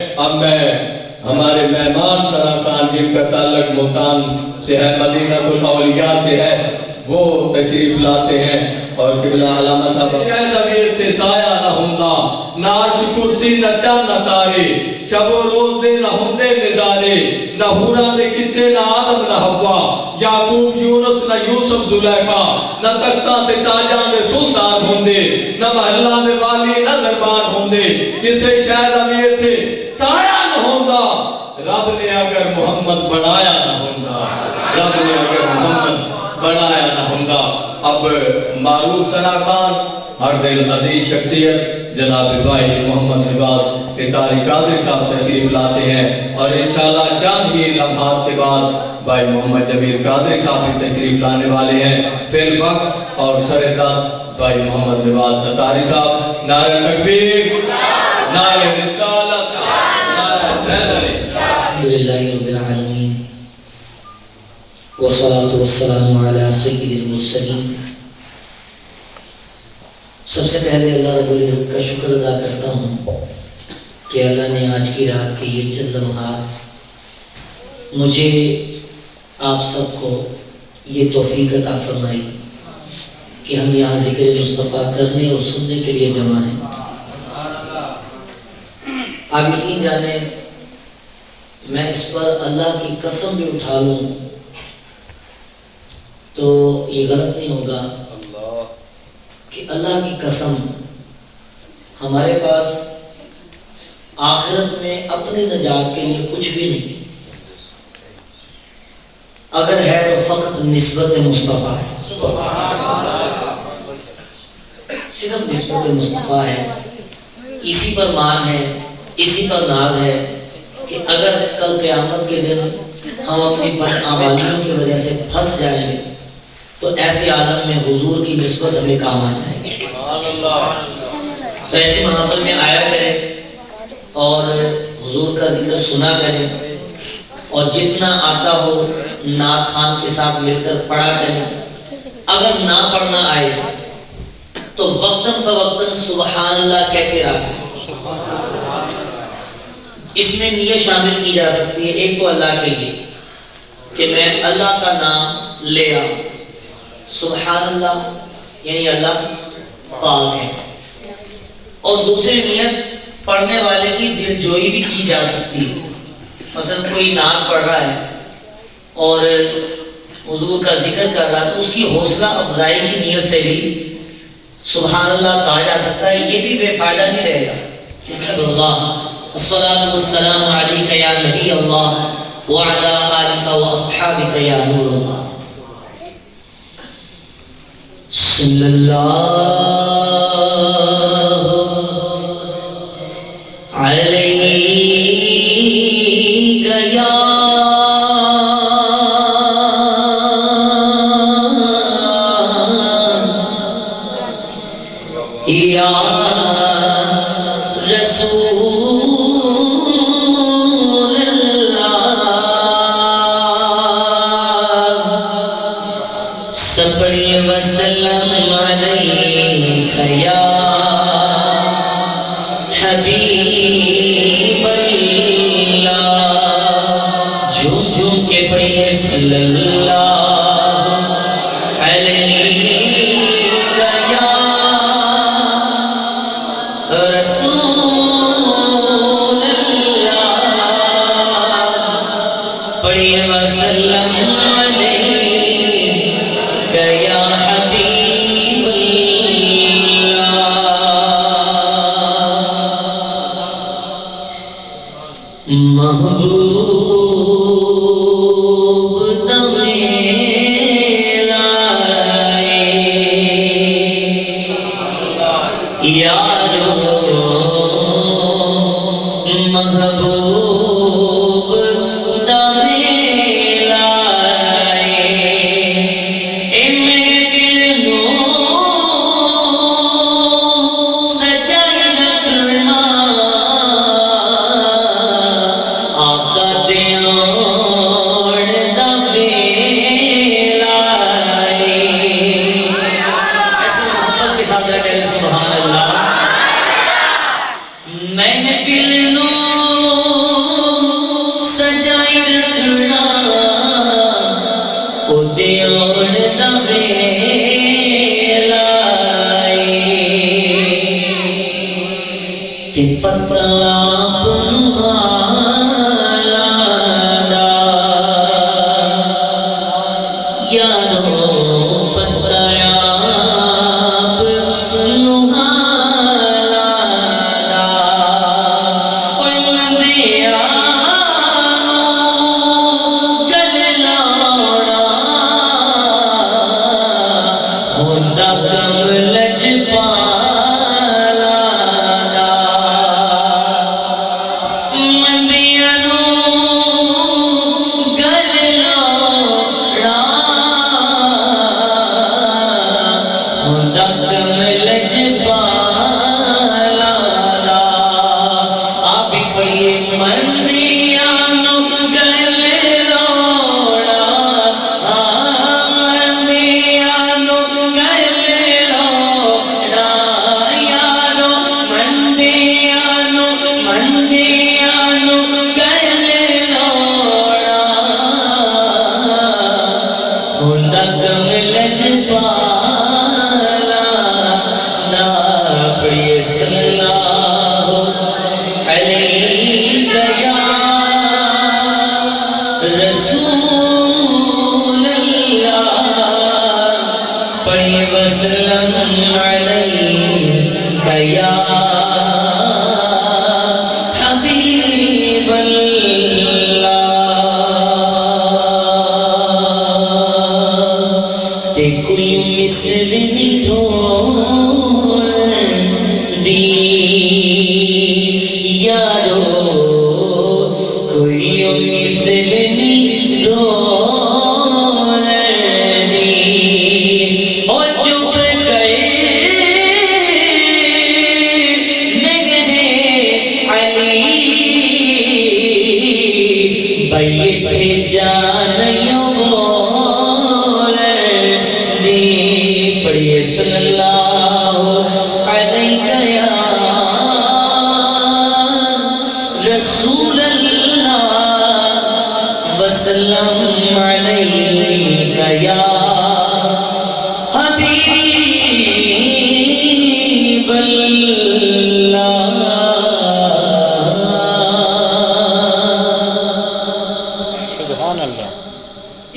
اب میں ہمارے مہمان شراکان جن کا تعلق ملتان سے ہے، مدینہ الاولیاء سے ہے، وہ تشریف لاتے ہیں اور قبلہ علامہ صاحب شاید امیر تھے سایہ نہ ہوندا، نہ عرش کرسی نہ چاند نہ تارے، شب و روز دے نہ ہوندے نظارے، نہ حوراں دے قصے نہ آدم نہ حوا، یعقوب یونس نہ یوسف زلیخا، نہ تختاں تے تاجاں دے سلطان ہوندے، نہ محلاں دے والی نہ دربان ہوندے، کسے شاید امیر تھے سایہ نہ ہوندا، رب نے اگر محمد بنایا نہ ہوندا، رب نے اگر محمد بنایا نہ ہوندا۔ اب معروف شراکان ہر دل عزیز شخصیت جناب بھائی محمد نواز اتاری قادری صاحب تشریف لاتے ہیں اور انشاءاللہ چند ہی لمحات کے بعد بھائی محمد جمیل قادری صاحب تشریف لانے والے ہیں۔ فی الوقت اور سرداد بھائی محمد نواز اتاری صاحب، نعرہ تکبیر، نعرہ رسالت، نعرہ حیدری۔ الحمدللہ رب العالمین والصلاة والسلام علی سید المرسلین۔ سب سے پہلے اللہ رب العزت کا شکر ادا کرتا ہوں کہ اللہ نے آج کی رات کے یہ چند لمحات مجھے آپ سب کو یہ توفیق عطا فرمائی کہ ہم یہاں ذکر مصطفیٰ کرنے اور سننے کے لیے جمع ہیں۔ آپ یقین جانیں میں اس پر اللہ کی قسم بھی اٹھا لوں تو یہ غلط نہیں ہوگا کہ اللہ کی قسم ہمارے پاس آخرت میں اپنے نجات کے لیے کچھ بھی نہیں، اگر ہے تو فقط نسبت مصطفیٰ ہے، صرف نسبت مصطفیٰ ہے، اسی پر مان ہے، اسی پر ناز ہے کہ اگر کل قیامت کے دن ہم اپنی بدعمالیوں کی وجہ سے پھنس جائیں گے تو ایسے عالم میں حضور کی نسبت ہمیں کام آ جائے گی۔ تو ایسی محفل میں آیا کریں اور حضور کا ذکر سنا کریں اور جتنا آتا ہو نعت خوان کے ساتھ مل کر پڑھا کریں، اگر نہ پڑھنا آئے تو وقتاً فوقتاً سبحان اللہ کہتے رہا۔ اس میں نیت شامل کی جا سکتی ہے، ایک تو اللہ کے لیے کہ میں اللہ کا نام لے آؤں، سبحان اللہ یعنی اللہ پاک ہے، اور دوسری نیت پڑھنے والے کی دل جوئی بھی کی جا سکتی ہے۔ مثلا کوئی نعت پڑھ رہا ہے اور حضور کا ذکر کر رہا ہے تو اس کی حوصلہ افزائی کی نیت سے بھی سبحان اللہ کہا جا سکتا ہے، یہ بھی بے فائدہ نہیں رہے گا۔ اس کا اللہ الصلاة والسلام علیکہ یا نبی اللہ وعلا آلکہ واصحابکہ یا نور اللہ۔ صلی اللہ علیہ یا محفل نو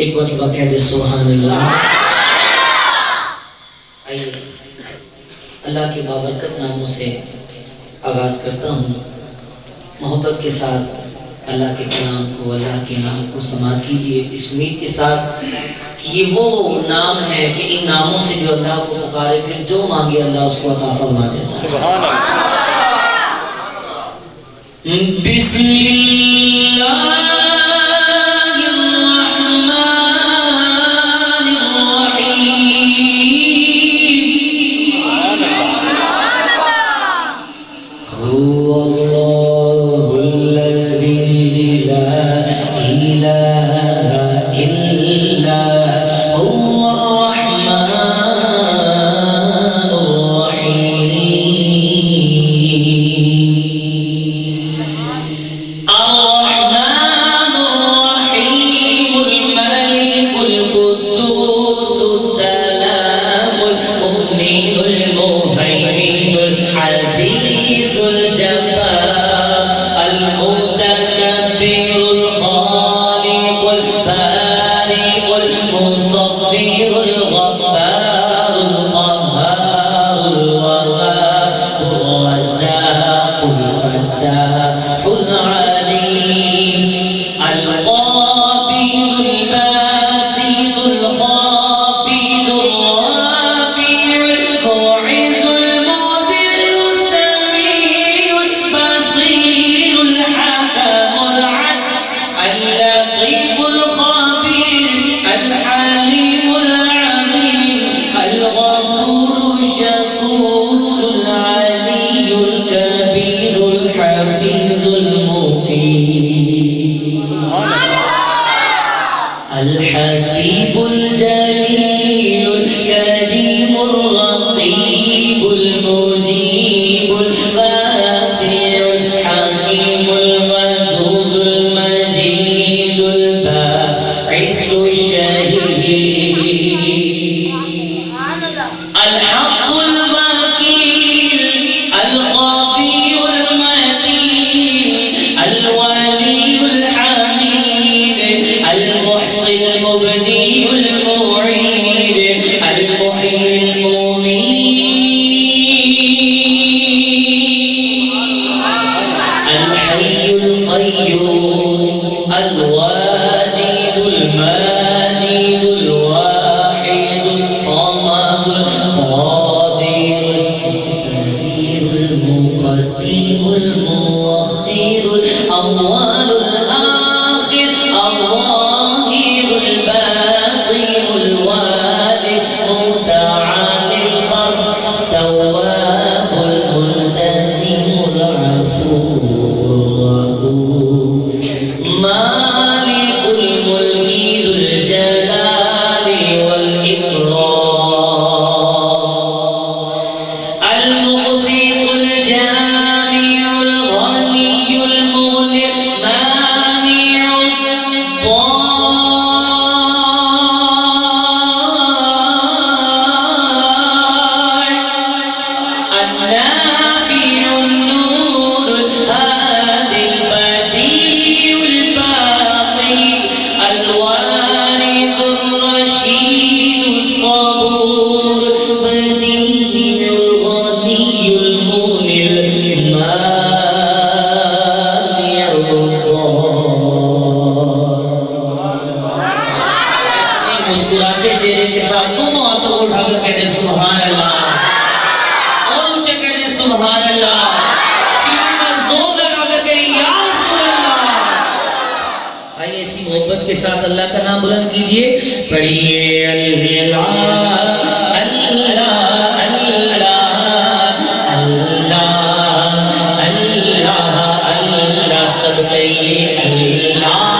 ایک مرتبہ کہہ دے سبحان اللہ. آئیے اللہ کے بابرکت ناموں سے آغاز کرتا ہوں. محبت کے ساتھ اللہ کے کلام کو، اللہ کے نام کو سماعت کیجئے، اس امید کے ساتھ کہ یہ وہ نام ہے کہ ان ناموں سے جو اللہ کو پکارے پھر جو مانگے اللہ اس کو عطا فرما دیتا ہے. سبحان اللہ. بسم اللہ الحسيب الجليل الكريم الرقيب المجيب الواسع الحكيم الودود المجيد الباعث الشهيد الحق الوكيل القوي المتين الولي الحميد المحصي المبدي المعيد المحيي المميت الحي القيوم الواجد الماجد الواحد الصمد القادر المقتدر المقدم المؤخر الأول الآخر الظاهر الباطن الوالد متعال البر تواب المنتقم العفو الرؤوف مالك الملك ذو الجلال والإكرام المقسط الجامع الغني المغني مانع النافع النور الهادي البديع الباقي الوارث الرشيد الصبور بديع الغني المغني المانع الضار مسکراتے چہرے کے ساتھ دونوں ہاتھوں کو اٹھا کر کہتے سبحان اللہ اور اونچے کہتے سبحان اللہ سینے پر زور لگا کر کہیں یا رسول اللہ آئیے اسی محبت کے ساتھ اللہ کا نام بلند کیجئے پڑھیے اللہ اللہ اللہ اللہ اللہ اللہ سب کہیے اللہ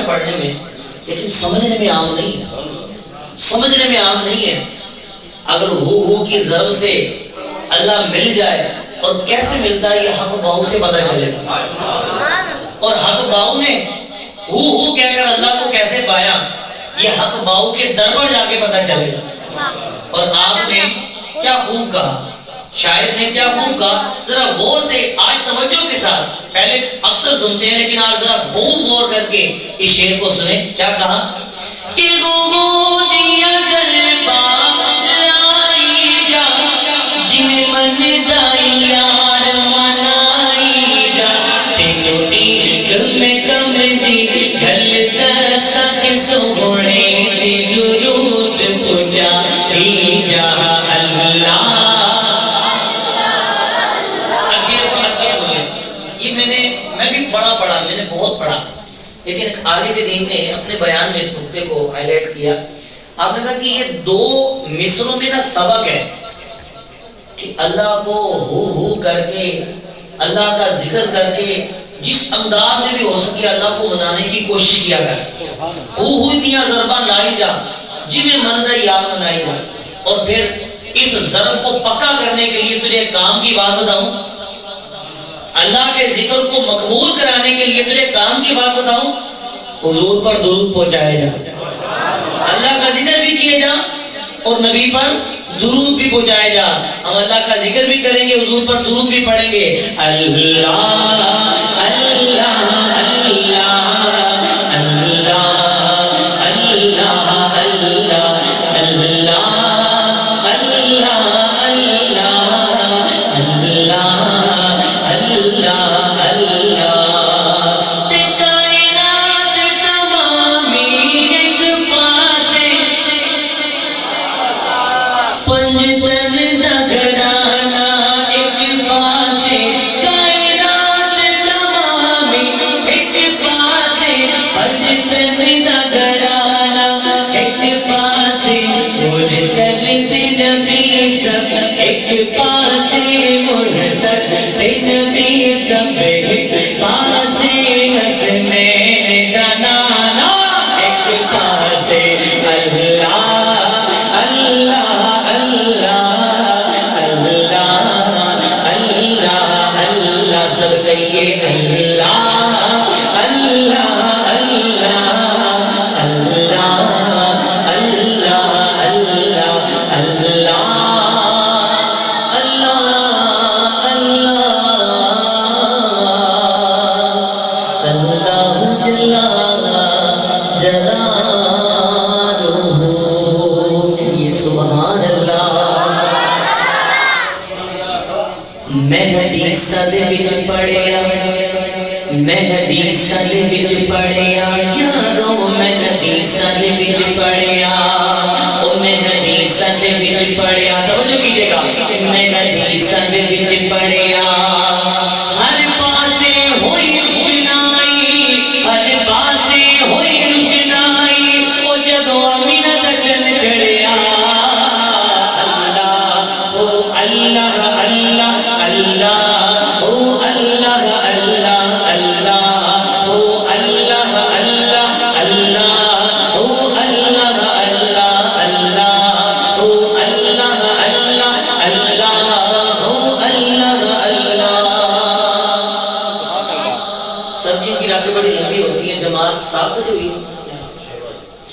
پڑھنے میں لیکن سمجھنے میں عام نہیں ہے سمجھنے میں عام نہیں ہے اگر ہو کی ضرب سے اللہ مل جائے اور کیسے ملتا ہے یہ حق باؤ سے پتہ چلے گا اور حق باؤ نے ہو کہہ کر اللہ کو کیسے پایا یہ حق باؤ کے در پر جا کے پتہ چلے گا اور آپ نے کیا خوب کہا شاعر نے کیا خوب کہا ذرا غور سے آج توجہ کے ساتھ پہلے اکثر سنتے ہیں لیکن آج ذرا خوب غور کر کے اس شعر کو سنیں کیا کہا کہ دیا ضربا لائی جا جن من دائی یار منائی جا تینو ایک میں کم دی گل ترسا کے سوڑے دی درود پجائی جا اللہ میں بھی پڑھا میں نے بہت پڑھا لیکن عالم دین نے اپنے بیان میں اس نقطے کو ہائی لائٹ کیا آپ نے کہا کہ یہ دو مصروں میں نا سبق ہے کہ اللہ کو ہو کر کے اللہ کا ذکر کر کے جس انداز میں بھی ہو سکے اللہ کو منانے کی کوشش کیا کر ہو دیا ضربہ لائی جا جنہیں من دا یاد منائی جا اور پھر اس ضرب کو پکا کرنے کے لیے تجھے کام کی بات بتاؤں اللہ کے ذکر کو مقبول کرانے کے لیے تجھے کام کی بات بتاؤں حضور پر درود پہنچائے جا اللہ کا ذکر بھی کیے جا اور نبی پر درود بھی پہنچائے جا ہم اللہ کا ذکر بھی کریں گے حضور پر درود بھی پڑھیں گے اللہ اللہ اللہ اللہ اللہ میں حدیثاں دے وچ پڑھیا میں حدیثاں دے وچ پڑھیا یارو میں حدیثاں دے وچ پڑھیا او میں حدیثاں دے وچ پڑھیا توجہ کیجئے گا میں حدیثاں دے وچ پڑھیا ہر پاسے ہوئی روشنائی ہر پاسے ہوئی روشنائی او جدوں آمینہ دا چن چڑھیا اللہ او اللہ اللہ اللہ او اللہ اللہ اللہ او اللہ اللہ اللہ او اللہ اللہ اللہ او اللہ اللہ اللہ او اللہ اللہ. سبزیوں کی راتیں بڑی لمبی ہوتی ہیں. جماعت 7 بجے ہوئی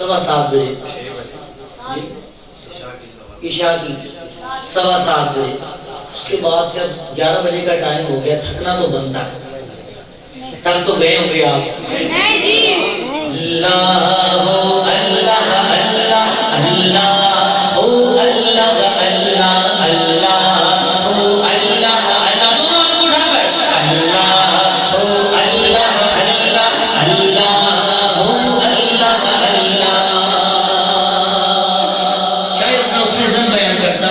7:15 بجے عشاء کی 7:15 بجے. اس کے بعد سے اب 11 بجے کا ٹائم ہو گیا. تھکنا تو بنتا ہے. تھک تو گئے ہوں گے آپ. نہیں جی. اللہ اللہ اللہ اللہ او اللہ اللہ اللہ او اللہ اللہ. دونوں ہاتھ اٹھا کر اللہ او اللہ اللہ اللہ او اللہ اللہ. شاید اپنا اس نے ذن بیان کرتا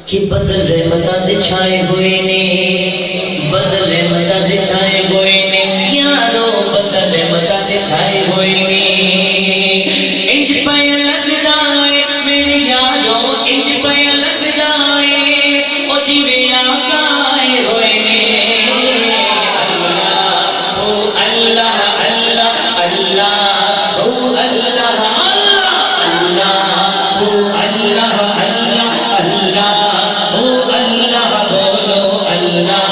کہ بدل رحمتاں دے چھائے ہوئے نے بدل رحمتاں دے چھائے ہوئے نے یارو بدل رحمتاں دے چھائے ہوئے نے. انج پیا لگدا ہے میرے یارو انج پیا لگدا ہے او جویں آقا آئے ہوئے نے. اللہ او اللہ اللہ اللہ او اللہ اللہ اللہ او اللہ اللہ اللہ او اللہ بولو اللہ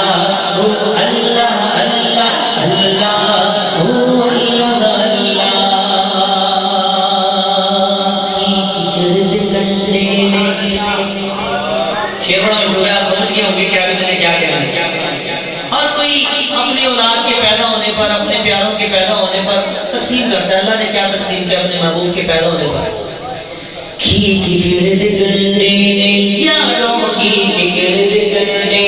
او اللہ اللہ اللہ او اللہ اللہ. کی گرد کنڈے نے شعر بڑا مشہور ہے. آپ سمجھ گئے ہوں گے کیا میں نے کیا کہا ہے. ہر کوئی اپنے اولاد کے پیدا ہونے پر اپنے پیاروں کے پیدا ہونے پر تقسیم کرتا ہے. اللہ نے کیا تقسیم کیا اپنے محبوب کے پیدا ہونے پر. کی گرد کنڈے نے یاروں کی گرد کنڈے